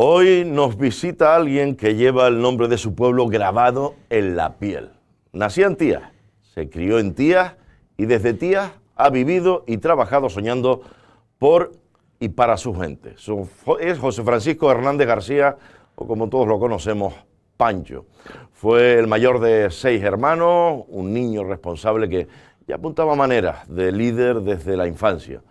Hoy nos visita alguien que lleva el nombre de su pueblo grabado en la piel. Nació en Tías, se crió en Tías y desde Tías ha vivido y trabajado soñando por y para su gente. Es José Francisco Hernández García, o como todos lo conocemos, Pancho. Fue el mayor de 6 hermanos, un niño responsable que ya apuntaba maneras de líder desde la infancia.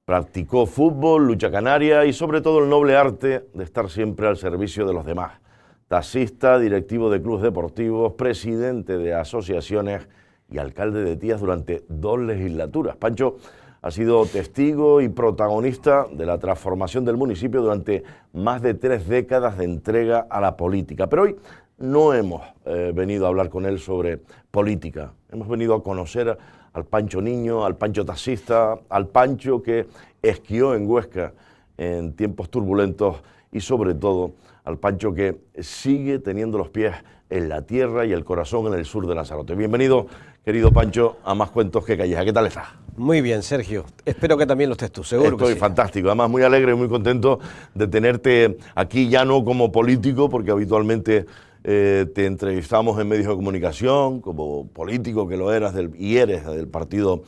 Practicó fútbol, lucha canaria y sobre todo el noble arte de estar siempre al servicio de los demás. Taxista, directivo de clubes deportivos, presidente de asociaciones y alcalde de Tías durante 2 legislaturas. Pancho ha sido testigo y protagonista de la transformación del municipio durante más de 3 décadas de entrega a la política. Pero hoy no hemos venido a hablar con él sobre política. Hemos venido a conocer al Pancho niño, al Pancho taxista, al Pancho que esquió en Huesca en tiempos turbulentos y sobre todo al Pancho que sigue teniendo los pies en la tierra y el corazón en el sur de Lanzarote. Bienvenido, querido Pancho, a Más Cuentos que Calleja. ¿Qué tal estás? Muy bien, Sergio. Espero que también lo estés tú, seguro que sí. Estoy fantástico, además muy alegre y muy contento de tenerte aquí, ya no como político, porque habitualmente te entrevistamos en medios de comunicación, como político que lo eras y eres del Partido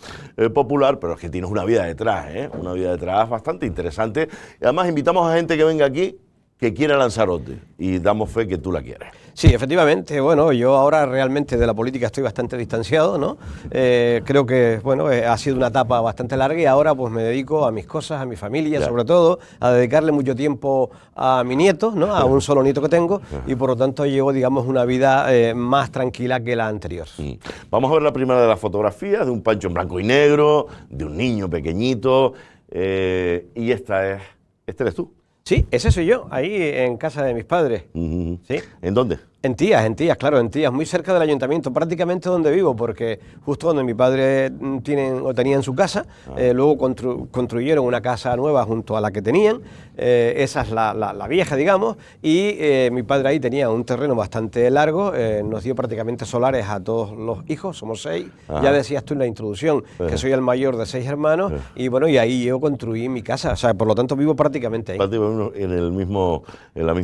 Popular, pero es que tienes una vida detrás, una vida detrás bastante interesante. Y además invitamos a gente que venga aquí que quiera Lanzarote y damos fe que tú la quieres. Sí, efectivamente, bueno, yo ahora realmente de la política estoy bastante distanciado, ¿no? Creo que, bueno, ha sido una etapa bastante larga y ahora pues me dedico a mis cosas, a mi familia, claro, sobre todo, a dedicarle mucho tiempo a mi nieto, ¿no? A un solo nieto que tengo y por lo tanto llevo, digamos, una vida más tranquila que la anterior. Vamos a ver la primera de las fotografías de un Pancho en blanco y negro, de un niño pequeñito, y este eres tú. Sí, ese soy yo, ahí en casa de mis padres. ¿Sí? ¿En dónde? En Tías, claro, en Tías, muy cerca del ayuntamiento, prácticamente donde vivo, porque justo donde mi padre tenían su casa, luego construyeron una casa nueva junto a la que tenían, esa es la vieja, digamos, y mi padre ahí tenía un terreno bastante largo, nos dio prácticamente solares a todos los hijos, somos 6, ya decías tú en la introducción que soy el mayor de 6 hermanos, y bueno, y ahí yo construí mi casa, o sea, por lo tanto vivo prácticamente ahí. En la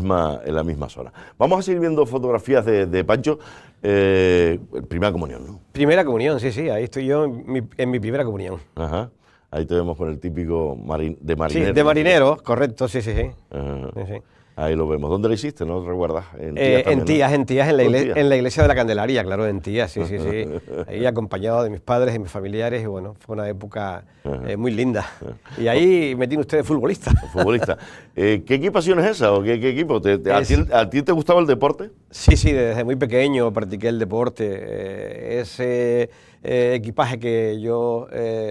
misma zona. Vamos a seguir viendo fotografías de Pancho, primera comunión, ¿no? Primera comunión, sí, ahí estoy yo en mi primera comunión. Ajá, ahí te vemos con el típico de marinero. Sí, de marinero, correcto, sí. Ajá. Sí. Ahí lo vemos. ¿Dónde lo hiciste? ¿No recuerdas? En Tías, en la iglesia de la Candelaria, claro, en Tías, sí. Ahí acompañado de mis padres y mis familiares, y bueno, fue una época muy linda. Y ahí me tiene usted de futbolista. Futbolista. ¿Qué equipación es esa o qué equipo? ¿A ti te gustaba el deporte? Sí, desde muy pequeño practiqué el deporte. Ese equipaje que yo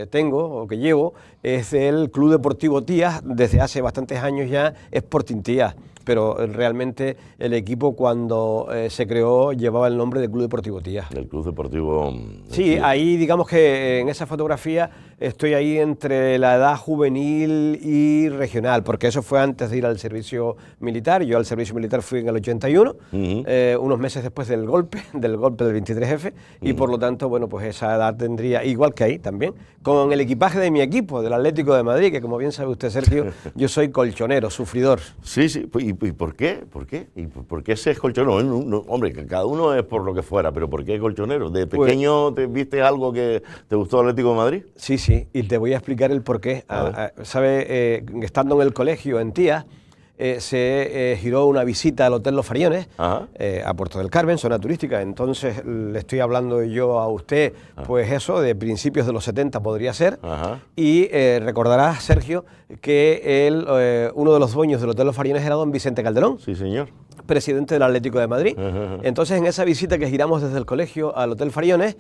tengo o que llevo es el Club Deportivo Tías, desde hace bastantes años ya, Sporting Tías. Pero realmente el equipo cuando se creó llevaba el nombre de Club Deportivo Tías. Del Club Deportivo... Sí, ahí digamos que en esa fotografía estoy ahí entre la edad juvenil y regional, porque eso fue antes de ir al servicio militar. Yo al servicio militar fui en el 81, unos meses después del golpe del 23F, y por lo tanto, bueno, pues esa edad tendría, igual que ahí también, con el equipaje de mi equipo, del Atlético de Madrid, que como bien sabe usted, Sergio, yo soy colchonero, sufridor. Sí, ¿y por qué? ¿Y por qué ese es colchonero? No, hombre, que cada uno es por lo que fuera, pero ¿por qué colchonero? ¿De pequeño te viste algo que te gustó el Atlético de Madrid? Sí, y te voy a explicar el porqué. ¿Sabe? Estando en el colegio en Tías, se giró una visita al Hotel Los Fariones, a Puerto del Carmen, zona turística. Entonces le estoy hablando yo a usted, pues eso, de principios de los 70 podría ser. Y recordarás, Sergio, que uno de los dueños del Hotel Los Fariones era don Vicente Calderón. Sí, señor. Presidente del Atlético de Madrid. Entonces, en esa visita que giramos desde el colegio al Hotel Fariones,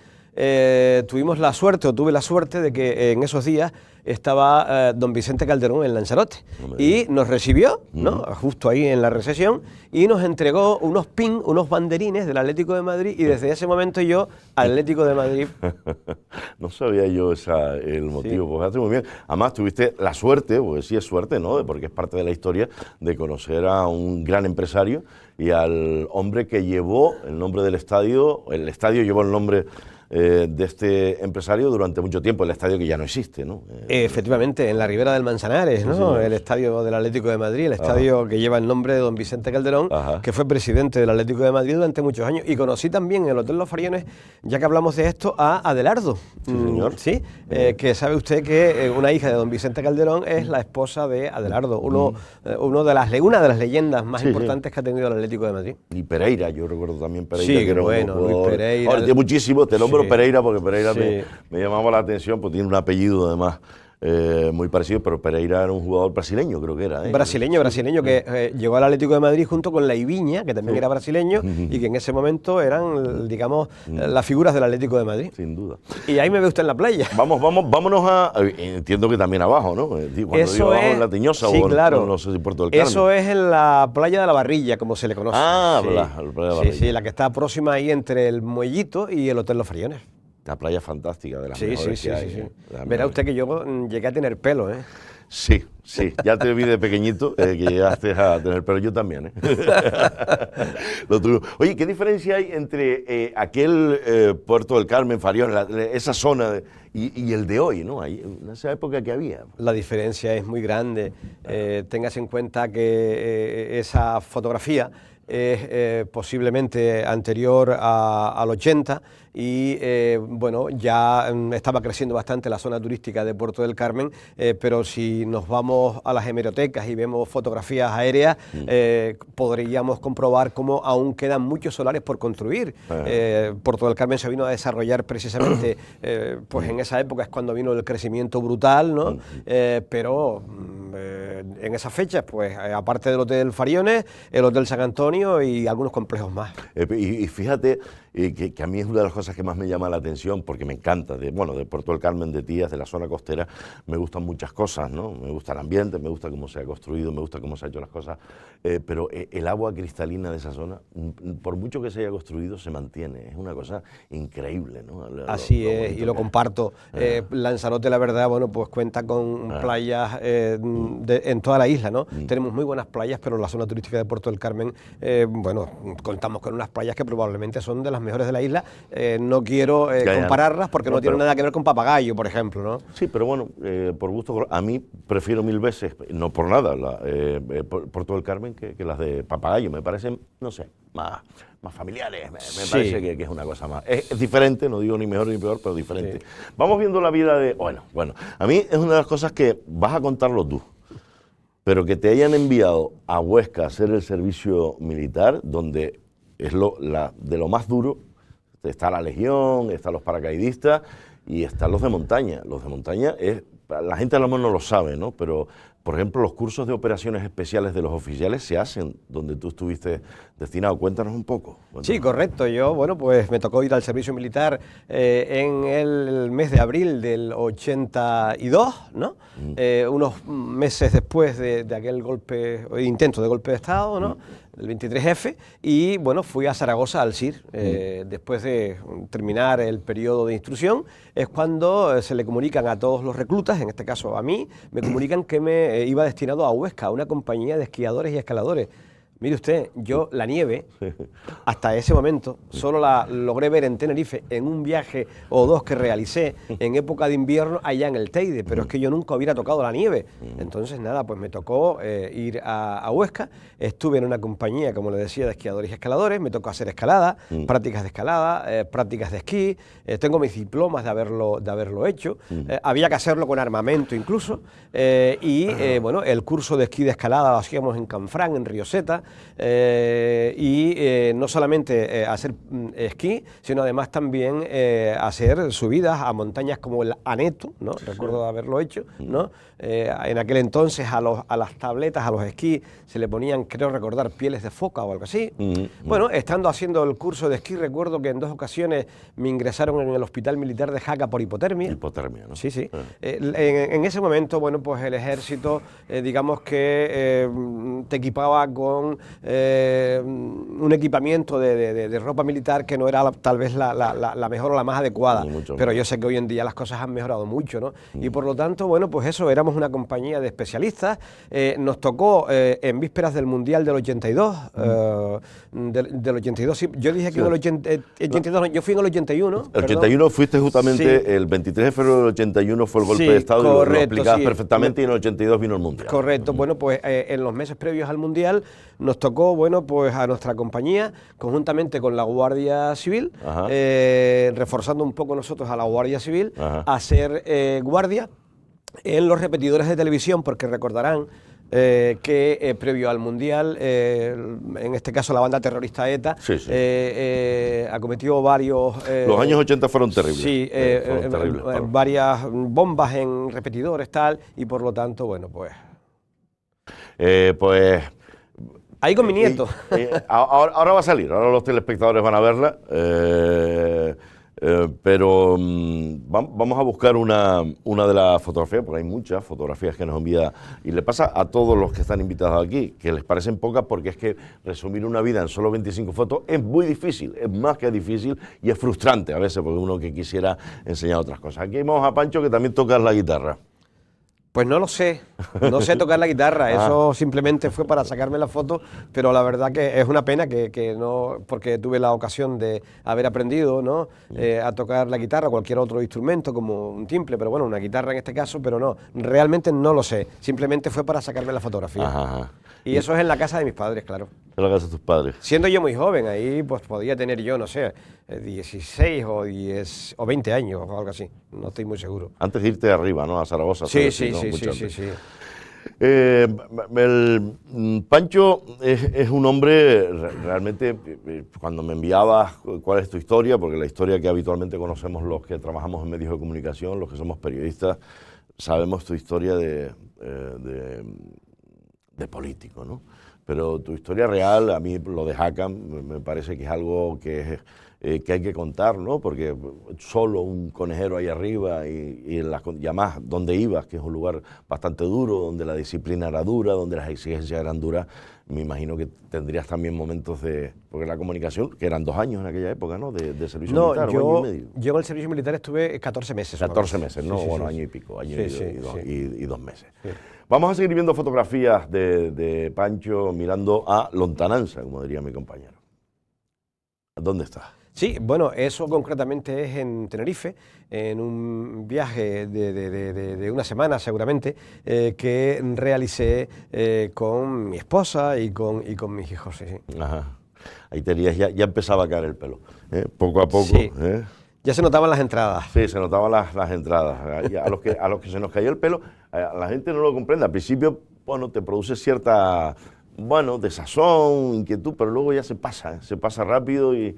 tuve la suerte de que en esos días estaba don Vicente Calderón en Lanzarote y nos recibió, ¿no? Justo ahí en la recepción, y nos entregó unos unos banderines del Atlético de Madrid, y desde ese momento yo, Atlético de Madrid. No sabía yo el motivo, sí. Pues hace muy bien. Además tuviste la suerte, porque sí es suerte, ¿no? Porque es parte de la historia, de conocer a un gran empresario y al hombre que llevó el nombre del estadio. El estadio llevó el nombre de este empresario durante mucho tiempo, el estadio que ya no existe, ¿no? Efectivamente, en la Ribera del Manzanares, ¿no? Sí, El estadio del Atlético de Madrid, el estadio que lleva el nombre de don Vicente Calderón, que fue presidente del Atlético de Madrid durante muchos años. Y conocí también en el Hotel Los Fariones, ya que hablamos de esto, a Adelardo. Sí, señor. Sí, que sabe usted que una hija de don Vicente Calderón es la esposa de Adelardo, una de las leyendas más importantes que ha tenido el Atlético de Madrid. Y Pereira, yo recuerdo también Pereira. Sí, que era bueno, Luis Pereira. Ahora, tiene muchísimo, te nombro Pereira porque Pereira Sí. me llamaba la atención, pues tiene un apellido además muy parecido, pero Pereira era un jugador brasileño, creo que era. Brasileño que llegó al Atlético de Madrid junto con Laiviña, que también era brasileño, y que en ese momento eran, digamos, las figuras del Atlético de Madrid. Sin duda. Y ahí me ve usted en la playa. Vámonos a, entiendo que también abajo, ¿no? Cuando digo abajo en La Tiñosa sí, o claro. no sé si Puerto del Carmen. Eso es en la playa de la Barrilla, como se le conoce. Ah, sí. la playa de la Barrilla. Sí, la que está próxima ahí entre el Muellito y el Hotel Los Fariones. La playa fantástica de las mejores que hay. Sí. Verá usted que yo llegué a tener pelo, ¿eh? Sí, ya te vi de pequeñito que llegaste a tener, pero yo también, ¿eh? Lo tuyo. Oye, ¿qué diferencia hay entre aquel Puerto del Carmen, Farión, esa zona y el de hoy, ¿no? En esa época que había. La diferencia es muy grande. Téngase en cuenta que esa fotografía es posiblemente anterior al 80 y bueno, ya estaba creciendo bastante la zona turística de Puerto del Carmen, pero si nos vamos a las hemerotecas y vemos fotografías aéreas, podríamos comprobar cómo aún quedan muchos solares por construir. Puerto del Carmen se vino a desarrollar precisamente, pues en esa época es cuando vino el crecimiento brutal, ¿no? Pero en esas fechas, pues aparte del Hotel Fariones, el Hotel San Antonio y algunos complejos más. Y fíjate que a mí es una de las cosas que más me llama la atención, porque me encanta, de Puerto del Carmen, de Tías, de la zona costera, me gustan muchas cosas, ¿no? Me gusta el ambiente, me gusta cómo se ha construido, me gusta cómo se han hecho las cosas, pero el agua cristalina de esa zona, por mucho que se haya construido, se mantiene, es una cosa increíble, ¿no? Así es, y lo comparto. Lanzarote, la verdad, bueno, pues cuenta con playas en toda la isla, ¿no? Tenemos muy buenas playas, pero la zona turística de Puerto del Carmen, bueno, contamos con unas playas que probablemente son de las mejores de la isla. No quiero compararlas porque no tienen nada que ver con Papagayo, por ejemplo, ¿no? Sí, pero bueno, por gusto, a mí prefiero mil veces, no por nada, Puerto del Carmen que las de Papagayo. Me parecen, no sé, más familiares. Me parece que es una cosa más. Es diferente, no digo ni mejor ni peor, pero diferente. Sí. Vamos viendo la vida de... Bueno, a mí es una de las cosas que vas a contarlo tú, pero que te hayan enviado a Huesca a hacer el servicio militar, donde es de lo más duro. Está la Legión, están los paracaidistas y están los de montaña. Los de montaña, la gente a lo mejor no lo sabe, ¿no? Pero, por ejemplo, los cursos de operaciones especiales de los oficiales se hacen donde tú estuviste destinado. Cuéntanos un poco. Sí, correcto. Yo, bueno, pues me tocó ir al servicio militar en el mes de abril del 82, ¿no? Unos meses después de aquel intento de golpe de Estado, ¿no? El 23F, y bueno, fui a Zaragoza al SIR. Después de terminar el periodo de instrucción, es cuando se le comunican a todos los reclutas, en este caso a mí, me comunican que me iba destinado a Huesca, a una compañía de esquiadores y escaladores. Mire usted, yo la nieve, hasta ese momento, solo la logré ver en Tenerife en un viaje o dos que realicé en época de invierno allá en el Teide, pero es que yo nunca hubiera tocado la nieve. Entonces, nada, pues me tocó ir a Huesca, estuve en una compañía, como le decía, de esquiadores y escaladores, me tocó hacer escalada, prácticas de escalada, prácticas de esquí, tengo mis diplomas de haberlo hecho, había que hacerlo con armamento incluso, bueno, el curso de esquí de escalada lo hacíamos en Canfrán, en Rioseta, no solamente hacer esquí, sino además también hacer subidas a montañas como el Aneto, ¿no? Recuerdo haberlo hecho, ¿no? En aquel entonces a las tabletas, a los esquís, se le ponían, creo recordar, pieles de foca o algo así. Bueno, estando haciendo el curso de esquí, recuerdo que en 2 ocasiones me ingresaron en el Hospital Militar de Jaca por hipotermia. Hipotermia, ¿no? Sí. En ese momento, bueno, pues el ejército, digamos que te equipaba con con un equipamiento de ropa militar que no era tal vez la mejor o la más adecuada, pero yo sé que hoy en día las cosas han mejorado mucho, ¿no? Y por lo tanto, bueno, pues eso, éramos una compañía de especialistas. Nos tocó en vísperas del Mundial del 82, del 82, sí, yo dije que en el 82, yo fui en el 81. El 81 fuiste justamente, el 23 de febrero del 81 fue el golpe de Estado, correcto, y lo explicabas perfectamente, y en el 82 vino el Mundial. Correcto, bueno, pues en los meses previos al Mundial nos tocó, bueno, pues a nuestra compañía, conjuntamente con la Guardia Civil, reforzando un poco nosotros a la Guardia Civil, hacer guardia en los repetidores de televisión, porque recordarán que previo al Mundial, en este caso la banda terrorista ETA, acometió varios... los años 80 fueron terribles. Sí, fueron terribles, varias bombas en repetidores, tal, y por lo tanto, bueno, pues... Ahí con mi nieto. Ahora va a salir, ahora los telespectadores van a verla, pero vamos a buscar una de las fotografías, porque hay muchas fotografías que nos envía, y le pasa a todos los que están invitados aquí, que les parecen pocas, porque es que resumir una vida en solo 25 fotos es muy difícil, es más que difícil, y es frustrante a veces, porque uno que quisiera enseñar otras cosas. Aquí vamos a Pancho, que también toca la guitarra. Pues no lo sé, no sé tocar la guitarra, eso simplemente fue para sacarme la foto, pero la verdad que es una pena que no, porque tuve la ocasión de haber aprendido, ¿no? A tocar la guitarra o cualquier otro instrumento como un timple, pero bueno, una guitarra en este caso, pero no, realmente no lo sé, simplemente fue para sacarme la fotografía. Y eso es en la casa de mis padres, claro. En la casa de tus padres. Siendo yo muy joven, ahí pues podía tener yo, no sé, 16 o 20 años o algo así, no estoy muy seguro. Antes de irte arriba, ¿no? A Zaragoza. Sí. Pancho es un hombre realmente, cuando me enviabas cuál es tu historia, porque la historia que habitualmente conocemos los que trabajamos en medios de comunicación, los que somos periodistas, sabemos tu historia de político, ¿no? Pero tu historia real, a mí lo de Jacan me parece que es algo que hay que contar, ¿no? Porque solo un conejero ahí arriba y además donde ibas, que es un lugar bastante duro, donde la disciplina era dura, donde las exigencias eran duras, me imagino que tendrías también momentos porque la comunicación, que eran 2 años en aquella época, ¿no? De servicio militar, yo en el servicio militar estuve 14 meses. 14 meses, ¿no? Año y pico, año y 2 meses. Sí. Vamos a seguir viendo fotografías de Pancho mirando a lontananza, como diría mi compañero. ¿Dónde está? Sí, bueno, eso concretamente es en Tenerife, en un viaje de una semana seguramente, que realicé con mi esposa y con mis hijos. Sí. Ajá. Ahí tenías, ya empezaba a caer el pelo, poco a poco. Sí. Ya se notaban las entradas. Sí, se notaban las entradas. A los que se nos cayó el pelo, la gente no lo comprende. Al principio, bueno, te produce cierta, desazón, inquietud, pero luego ya se pasa rápido y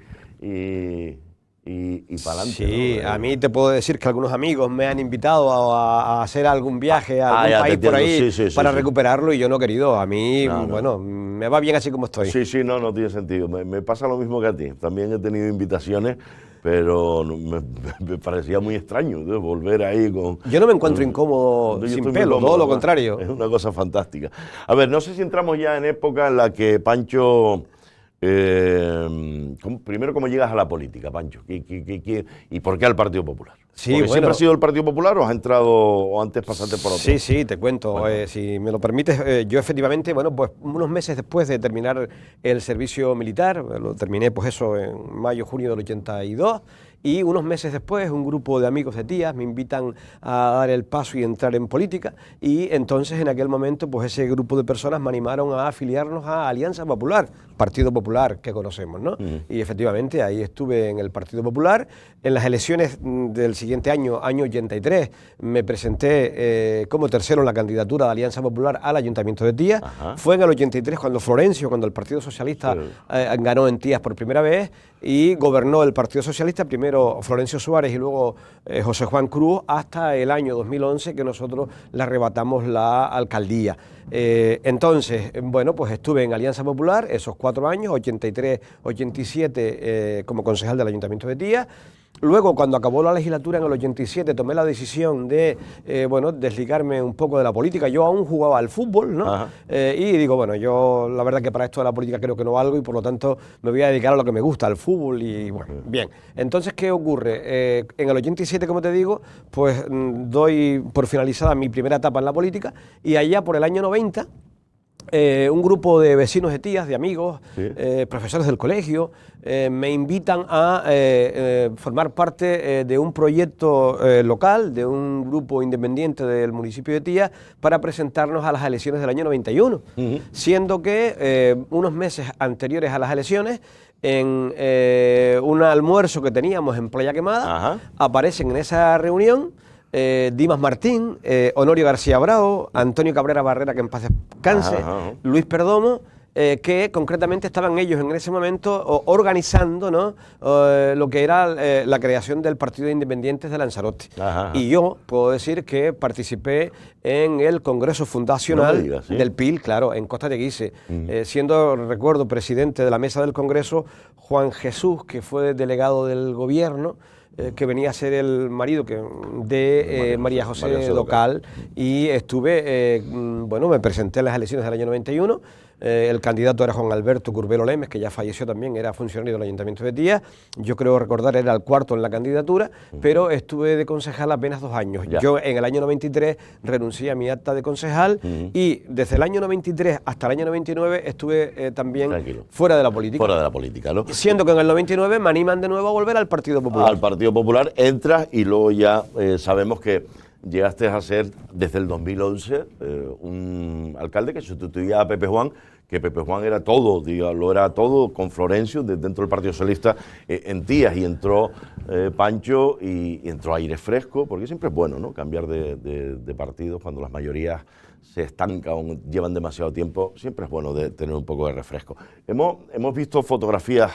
para adelante. Sí, ¿no? A mí te puedo decir que algunos amigos me han invitado a hacer algún viaje a algún país por ahí para recuperarlo y yo no he querido. A mí, me va bien así como estoy. Sí, no tiene sentido. Me pasa lo mismo que a ti. También he tenido invitaciones, pero me parecía muy extraño, ¿no? Volver ahí con... Yo no me encuentro incómodo sin pelo, todo lo contrario. Es una cosa fantástica. A ver, no sé si entramos ya en época en la que Pancho... primero, ¿cómo llegas a la política, Pancho? ¿Y por qué al Partido Popular? Sí, ¿Siempre has sido el Partido Popular o has entrado o antes pasaste por otro? Sí, te cuento. Bueno. Si me lo permites, yo efectivamente, pues unos meses después de terminar el servicio militar, lo terminé pues eso en mayo, junio del 82, y unos meses después un grupo de amigos de tías me invitan a dar el paso y entrar en política, y entonces en aquel momento pues ese grupo de personas me animaron a afiliarnos a Alianza Popular, Partido Popular que conocemos, ¿no? Y efectivamente ahí estuve en el Partido Popular. En las elecciones del siguiente año 83, me presenté como tercero en la candidatura de Alianza Popular al Ayuntamiento de Tías. Fue en el 83 cuando el Partido Socialista ganó en Tías por primera vez y gobernó el Partido Socialista, primero Florencio Suárez y luego José Juan Cruz, hasta el año 2011 que nosotros le arrebatamos la alcaldía. Entonces, bueno, pues estuve en Alianza Popular esos 4 años, 83, 87 como concejal del Ayuntamiento de Tías. Luego, cuando acabó la legislatura en el 87, tomé la decisión de, bueno, desligarme un poco de la política. Yo aún jugaba al fútbol, ¿no? Y digo, bueno, yo la verdad que para esto de la política creo que no valgo y por lo tanto me voy a dedicar a lo que me gusta, al fútbol y bueno, bien. Entonces, ¿qué ocurre? En el 87, como te digo, pues doy por finalizada mi primera etapa en la política y allá por el año 90... un grupo de vecinos de tías, de amigos, Sí. Profesores del colegio, me invitan a formar parte de un proyecto local, de un grupo independiente del municipio de Tías, para presentarnos a las elecciones del año 91, siendo que unos meses anteriores a las elecciones, en un almuerzo que teníamos en Playa Quemada, aparecen en esa reunión Dimas Martín, Honorio García Bravo, Antonio Cabrera Barrera, que en paz descanse, Luis Perdomo, que concretamente estaban ellos en ese momento organizando, ¿no? Lo que era la creación del Partido de Independientes de Lanzarote. Y yo puedo decir que participé en el Congreso Fundacional del PIL, claro, en Costa de Guise, siendo, recuerdo, presidente de la mesa del Congreso, Juan Jesús, que fue delegado del gobierno, que venía a ser el marido de María José Docal, y estuve, bueno, me presenté en las elecciones del año 91, el candidato era Juan Alberto Curbelo Lemes, que ya falleció también, era funcionario del Ayuntamiento de Tías, yo creo recordar era el cuarto en la candidatura, pero estuve de concejal apenas 2 años. Yo en el año 93 renuncié a mi acta de concejal y desde el año 93 hasta el año 99 estuve también fuera de la política. Fuera de la política, ¿no? Siendo que en el 99 me animan de nuevo a volver al Partido Popular. Al Partido Popular entras y luego ya sabemos que llegaste a ser desde el 2011 un alcalde que sustituía a Pepe Juan, que Pepe Juan era todo, lo era todo con Florencio dentro del Partido Socialista en Tías, y entró Pancho y entró aire fresco, porque siempre es bueno, ¿no?, cambiar de partidos cuando las mayorías se estancan o llevan demasiado tiempo, siempre es bueno de tener un poco de refresco. Hemos visto fotografías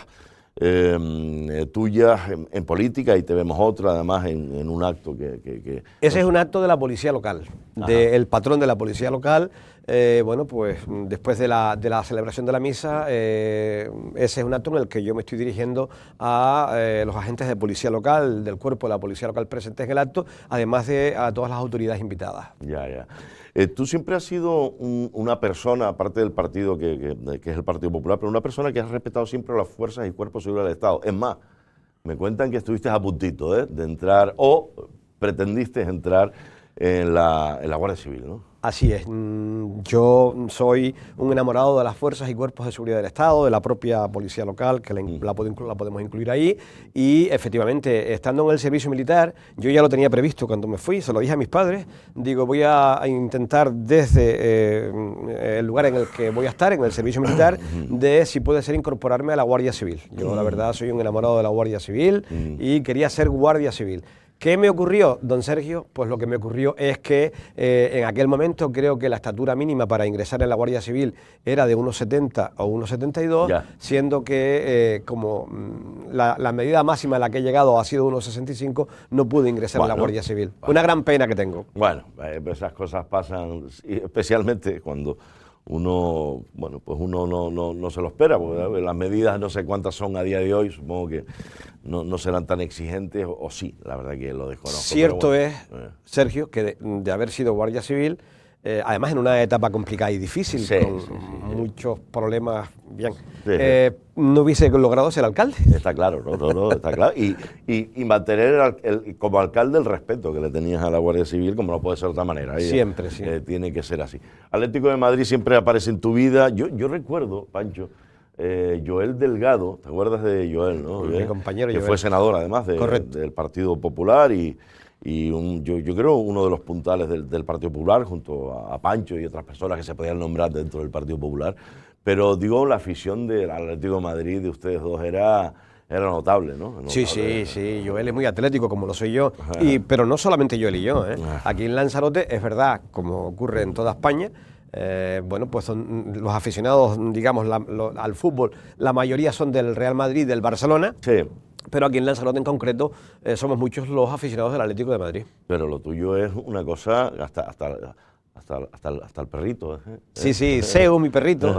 tuyas en política y te vemos otra además en un acto que ese es un acto de la policía local, del patrón de la policía local. Bueno, pues después de la celebración de la misa, ese es un acto en el que yo me estoy dirigiendo a los agentes de policía local, del cuerpo de la policía local presentes en el acto, además de a todas las autoridades invitadas. Ya. Tú siempre has sido una persona, aparte del partido que es el Partido Popular, pero una persona que has respetado siempre las fuerzas y cuerpos de seguridad del Estado. Es más, me cuentan que estuviste a puntito de entrar, o pretendiste entrar en la Guardia Civil, ¿no? Así es. Yo soy un enamorado de las fuerzas y cuerpos de seguridad del Estado, de la propia policía local, que la podemos incluir ahí, y efectivamente, estando en el servicio militar, yo ya lo tenía previsto cuando me fui, se lo dije a mis padres, digo, voy a intentar desde el lugar en el que voy a estar, en el servicio militar, de si puede ser incorporarme a la Guardia Civil. Yo la verdad soy un enamorado de la Guardia Civil y quería ser guardia civil. ¿Qué me ocurrió, don Sergio? Pues lo que me ocurrió es que en aquel momento creo que la estatura mínima para ingresar en la Guardia Civil era de 1,70 o 1,72, siendo que como la medida máxima a la que he llegado ha sido 1,65, no pude ingresar en la Guardia Civil. Una gran pena que tengo. Bueno, esas cosas pasan, especialmente cuando uno, bueno, pues uno no se lo espera, porque las medidas no sé cuántas son a día de hoy, supongo que no serán tan exigentes, o sí, la verdad que lo desconozco. Cierto es, Sergio, que de haber sido guardia civil, además en una etapa complicada y difícil, con muchos problemas, no hubiese logrado ser alcalde. Está claro, está claro. Y mantener como alcalde el respeto que le tenías a la Guardia Civil, como no puede ser de otra manera. Siempre, sí. Tiene que ser así. Atlético de Madrid siempre aparece en tu vida. Yo recuerdo, Pancho, Joel Delgado, ¿te acuerdas de Joel, no? Mi compañero que Joel. Fue senador, además, del Partido Popular y yo creo uno de los puntales del Partido Popular, junto a Pancho y otras personas que se podían nombrar dentro del Partido Popular. Pero digo, la afición del Atlético de Madrid de ustedes dos era notable, ¿no? Sí, Joel es muy atlético, como lo soy yo, pero no solamente Joel y yo. Aquí en Lanzarote es verdad, como ocurre en toda España, bueno, pues son los aficionados, digamos, al fútbol, la mayoría son del Real Madrid, del Barcelona. Sí. Pero aquí en Lanzarote en concreto somos muchos los aficionados del Atlético de Madrid. Pero lo tuyo es una cosa hasta Hasta el perrito. Sí, Seu, mi perrito,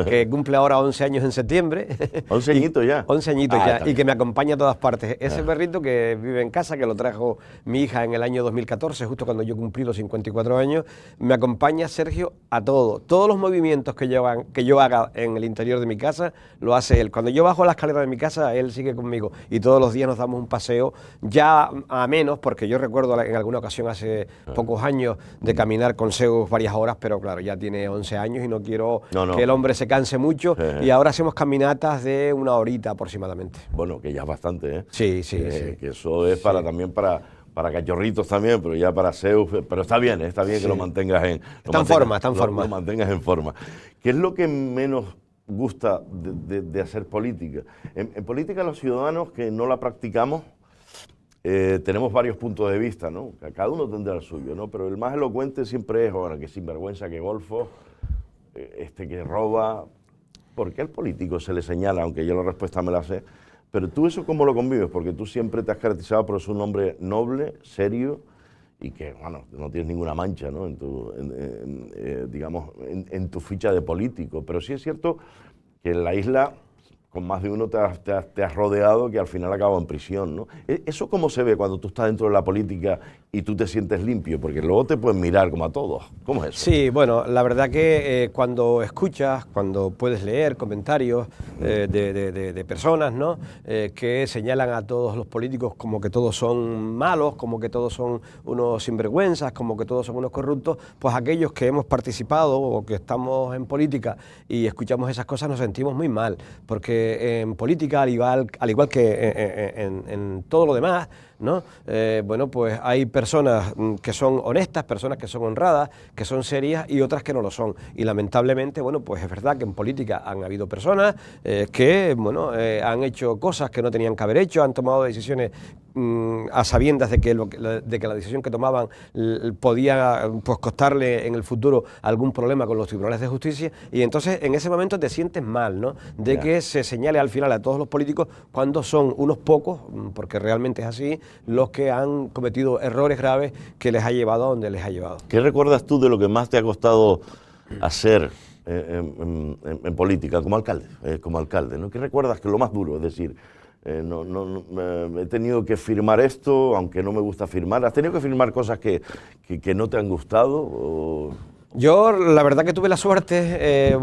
que cumple ahora 11 años en septiembre. 11 añitos ya. 11 añitos ya, también. y que me acompaña a todas partes. Ese perrito que vive en casa, que lo trajo mi hija en el año 2014, justo cuando yo cumplí los 54 años, me acompaña, Sergio, a todo. Todos los movimientos que yo haga en el interior de mi casa, lo hace él. Cuando yo bajo la escalera de mi casa, él sigue conmigo. Y todos los días nos damos un paseo, ya a menos, porque yo recuerdo en alguna ocasión hace pocos años de caminar con Zeus varias horas, pero claro, ya tiene 11 años y no quiero que el hombre se canse mucho, y ahora hacemos caminatas de 1 horita aproximadamente. Bueno, que ya es bastante, ¿eh? Sí. Que eso es también para cachorritos también, pero ya para Zeus, pero está bien que lo mantengas está en forma. Lo mantengas en forma. ¿Qué es lo que menos gusta de hacer política? En política los ciudadanos que no la practicamos, tenemos varios puntos de vista, ¿no? Cada uno tendrá el suyo, ¿no? Pero el más elocuente siempre es, bueno, que sinvergüenza, que golfo, que roba. ¿Por qué al político se le señala, aunque yo la respuesta me la sé? Pero tú eso ¿cómo lo convives? Porque tú siempre te has caracterizado por ser un hombre noble, serio, y que, bueno, no tienes ninguna mancha, ¿no? En tu ficha de político. Pero sí es cierto que en la isla, con más de uno te has rodeado que al final acaba en prisión, ¿no? ¿Eso cómo se ve cuando tú estás dentro de la política y tú te sientes limpio? Porque luego te pueden mirar como a todos. ¿Cómo es eso? Sí, bueno, la verdad que cuando escuchas, cuando puedes leer comentarios de personas, ¿no? Que señalan a todos los políticos como que todos son malos, como que todos son unos sinvergüenzas, como que todos son unos corruptos, pues aquellos que hemos participado o que estamos en política y escuchamos esas cosas nos sentimos muy mal, porque en política, al igual que en todo lo demás, ¿no? Bueno, pues hay personas que son honestas, personas que son honradas, que son serias y otras que no lo son. Y lamentablemente, bueno, pues es verdad que en política han habido personas que, bueno, han hecho cosas que no tenían que haber hecho, han tomado decisiones a sabiendas de que la decisión que tomaban podía pues costarle en el futuro algún problema con los tribunales de justicia, y entonces en ese momento te sientes mal, ¿no? De que se señale al final a todos los políticos cuando son unos pocos, porque realmente es así, los que han cometido errores graves que les ha llevado a donde les ha llevado. ¿Qué recuerdas tú de lo que más te ha costado hacer en política como alcalde, ¿no? ¿Qué recuerdas que es lo más duro? Es decir, he tenido que firmar esto, aunque no me gusta firmar. ¿Has tenido que firmar cosas que no te han gustado? Yo la verdad que tuve la suerte,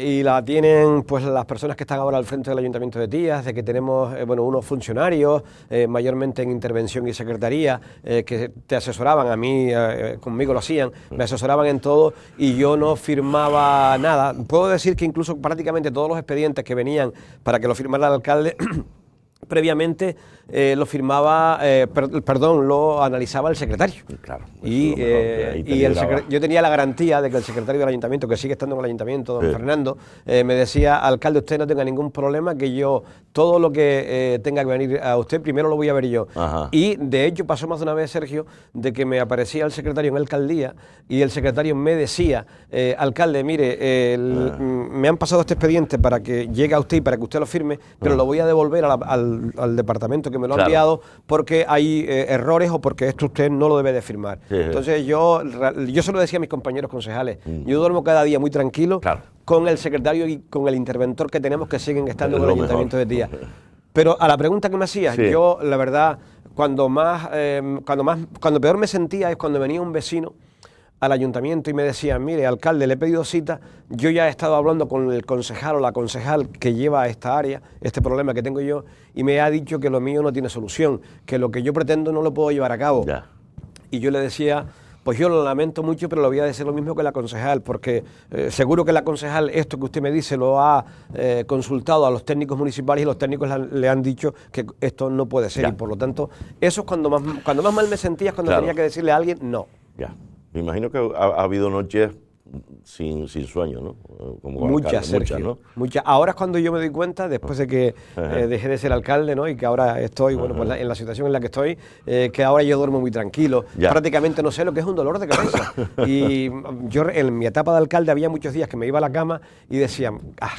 y la tienen pues las personas que están ahora al frente del Ayuntamiento de Tías, de que tenemos unos funcionarios, mayormente en intervención y secretaría, que te asesoraban, a mí, conmigo lo hacían, me asesoraban en todo y yo no firmaba nada. Puedo decir que incluso prácticamente todos los expedientes que venían para que lo firmara el alcalde, previamente lo firmaba, lo analizaba el secretario. Claro, yo tenía la garantía de que el secretario del ayuntamiento, que sigue estando en el ayuntamiento, don Fernando, me decía: alcalde, usted no tenga ningún problema, que yo todo lo que tenga que venir a usted primero lo voy a ver yo. Ajá. Y de hecho pasó más de una vez, Sergio, de que me aparecía el secretario en la alcaldía y el secretario me decía: alcalde, mire, me han pasado este expediente para que llegue a usted y para que usted lo firme, pero lo voy a devolver al departamento que me lo ha enviado porque hay errores o porque esto usted no lo debe de firmar. Sí. Entonces yo se lo decía a mis compañeros concejales, yo duermo cada día muy tranquilo con el secretario y con el interventor que tenemos, que siguen estando en el Ayuntamiento de Tías. Pero a la pregunta que me hacías, yo la verdad, cuando peor me sentía es cuando venía un vecino al ayuntamiento y me decía: mire, alcalde, le he pedido cita, yo ya he estado hablando con el concejal o la concejal que lleva esta área, este problema que tengo yo, y me ha dicho que lo mío no tiene solución, que lo que yo pretendo no lo puedo llevar a cabo. Ya. Y yo le decía: pues yo lo lamento mucho, pero le voy a decir lo mismo que la concejal, porque seguro que la concejal, esto que usted me dice, lo ha consultado a los técnicos municipales y los técnicos le han dicho que esto no puede ser. Ya. Y por lo tanto, eso es cuando más mal me sentía, cuando tenía que decirle a alguien no. Ya. Me imagino que ha habido noches sin sueño, ¿no? Como Muchas, alcalde, Sergio, muchas, ¿no? muchas. Ahora es cuando yo me doy cuenta, después de que dejé de ser alcalde, ¿no? Y que ahora estoy, bueno, pues en la situación en la que estoy, que ahora yo duermo muy tranquilo. Ya. Prácticamente no sé lo que es un dolor de cabeza. Y yo en mi etapa de alcalde había muchos días que me iba a la cama y decía,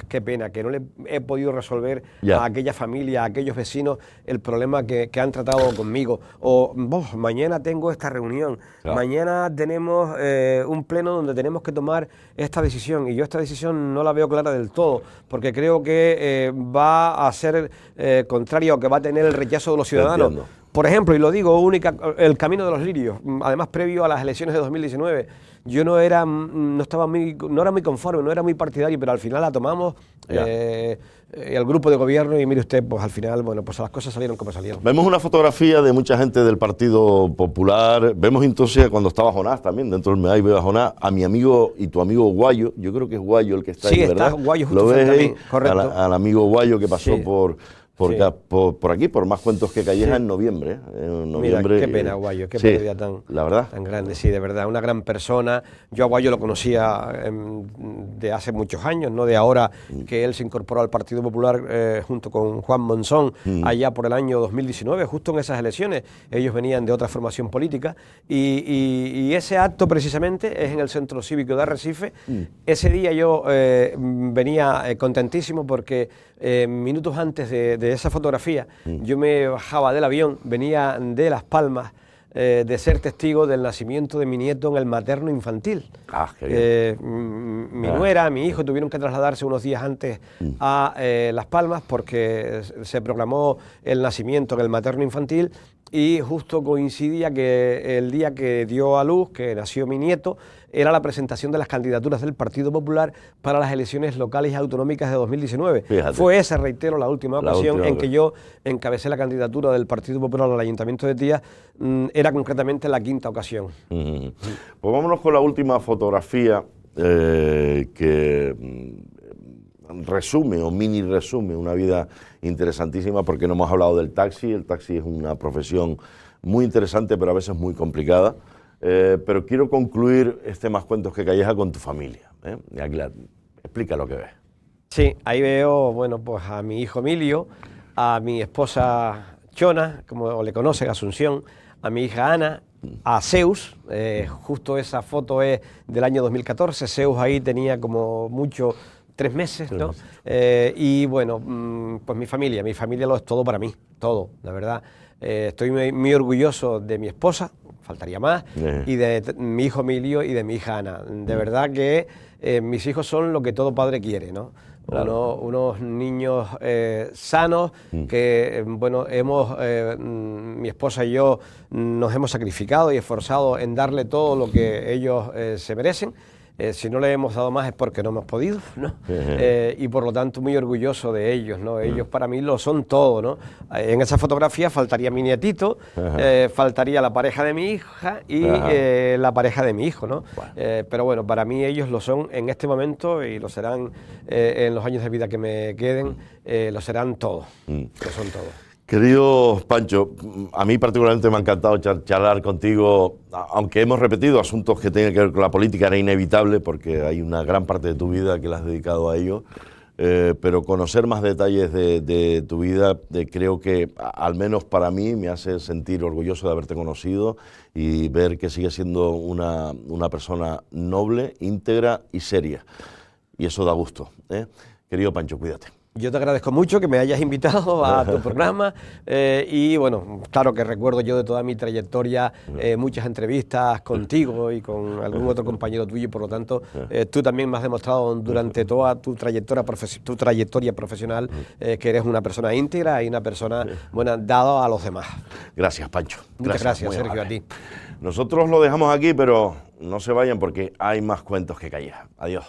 qué pena, que no le he podido resolver Ya. a aquella familia, a aquellos vecinos, el problema que han tratado conmigo. O, mañana tengo esta reunión, Claro. mañana tenemos un pleno donde tenemos que tomar esta decisión, y yo esta decisión no la veo clara del todo, porque creo que va a ser contraria, o que va a tener el rechazo de los ciudadanos. Entiendo. Por ejemplo, y lo digo, el camino de los lirios, además previo a las elecciones de 2019, yo no era muy conforme, no era muy partidario, pero al final la tomamos el grupo de gobierno, y mire usted, pues al final, bueno, pues las cosas salieron como salieron. Vemos una fotografía de mucha gente del Partido Popular. Vemos entonces cuando estaba Jonás también, dentro del MEDAI veo a Jonás, a mi amigo y tu amigo Guayo. Yo creo que es Guayo el que está Sí, ahí, ¿verdad? está Guayo justo ¿Lo ves frente a ahí? mí, correcto. Al amigo Guayo que pasó Sí. por aquí, por Más Cuentos que Calleja, Sí. en noviembre. Mira, qué pena, Guayo, qué sí, pérdida la verdad. tan grande, sí, de verdad, una gran persona. Yo a Guayo lo conocía de hace muchos años, no de ahora que él se incorporó al Partido Popular junto con Juan Monzón, allá por el año 2019, justo en esas elecciones. Ellos venían de otra formación política, y ese acto precisamente es en el Centro Cívico de Arrecife. Ese día yo venía contentísimo porque minutos antes de esa fotografía, yo me bajaba del avión, venía de Las Palmas, de ser testigo del nacimiento de mi nieto en el materno infantil. Qué bien. Mi nuera, mi hijo tuvieron que trasladarse unos días antes a Las Palmas porque se proclamó el nacimiento en el materno infantil, y justo coincidía que el día que dio a luz, que nació mi nieto, era la presentación de las candidaturas del Partido Popular para las elecciones locales y autonómicas de 2019. Fíjate. Fue esa, reitero, la última ocasión última en que yo encabecé la candidatura del Partido Popular al Ayuntamiento de Tías. Era concretamente la quinta ocasión. Pues vámonos con la última fotografía que resume o mini resume una vida interesantísima, porque no hemos hablado del taxi. El taxi es una profesión muy interesante, pero a veces muy complicada. Pero quiero concluir este Más Cuentos que Calleja con tu familia. Explica lo que ves. Sí, ahí veo, bueno, pues a mi hijo Emilio, a mi esposa Chona, como le conocen, Asunción, a mi hija Ana, a Zeus. Justo esa foto es del año 2014. Zeus ahí tenía como mucho 3 meses, ¿no? Y bueno, pues mi familia lo es todo para mí, todo, la verdad. Estoy muy orgulloso de mi esposa, faltaría más, y de mi hijo Emilio y de mi hija Ana. De verdad que mis hijos son lo que todo padre quiere, ¿no? Claro. Unos niños sanos que, bueno, mi esposa y yo nos hemos sacrificado y esforzado en darle todo lo que ellos se merecen. Si no le hemos dado más es porque no hemos podido, ¿no? Y por lo tanto muy orgulloso de ellos, ¿no? Ellos para mí lo son todo, ¿no? En esa fotografía faltaría mi nietito, faltaría la pareja de mi hija y la pareja de mi hijo, ¿no? Bueno. Pero bueno, para mí ellos lo son en este momento, y lo serán en los años de vida que me queden, lo serán todo, lo son todo. Querido Pancho, a mí particularmente me ha encantado charlar contigo, aunque hemos repetido asuntos que tienen que ver con la política, era inevitable porque hay una gran parte de tu vida que la has dedicado a ello, pero conocer más detalles de tu vida creo que, al menos para mí, me hace sentir orgulloso de haberte conocido y ver que sigues siendo una persona noble, íntegra y seria. Y eso da gusto, ¿eh? Querido Pancho, cuídate. Yo te agradezco mucho que me hayas invitado a tu programa, y bueno, claro que recuerdo yo de toda mi trayectoria muchas entrevistas contigo y con algún otro compañero tuyo, y por lo tanto tú también me has demostrado durante toda tu trayectoria profesional que eres una persona íntegra y una persona buena, dada a los demás. Gracias, Pancho. Muchas gracias, Sergio, a ti. Nosotros lo dejamos aquí, pero no se vayan porque hay más cuentos que Calleja. Adiós.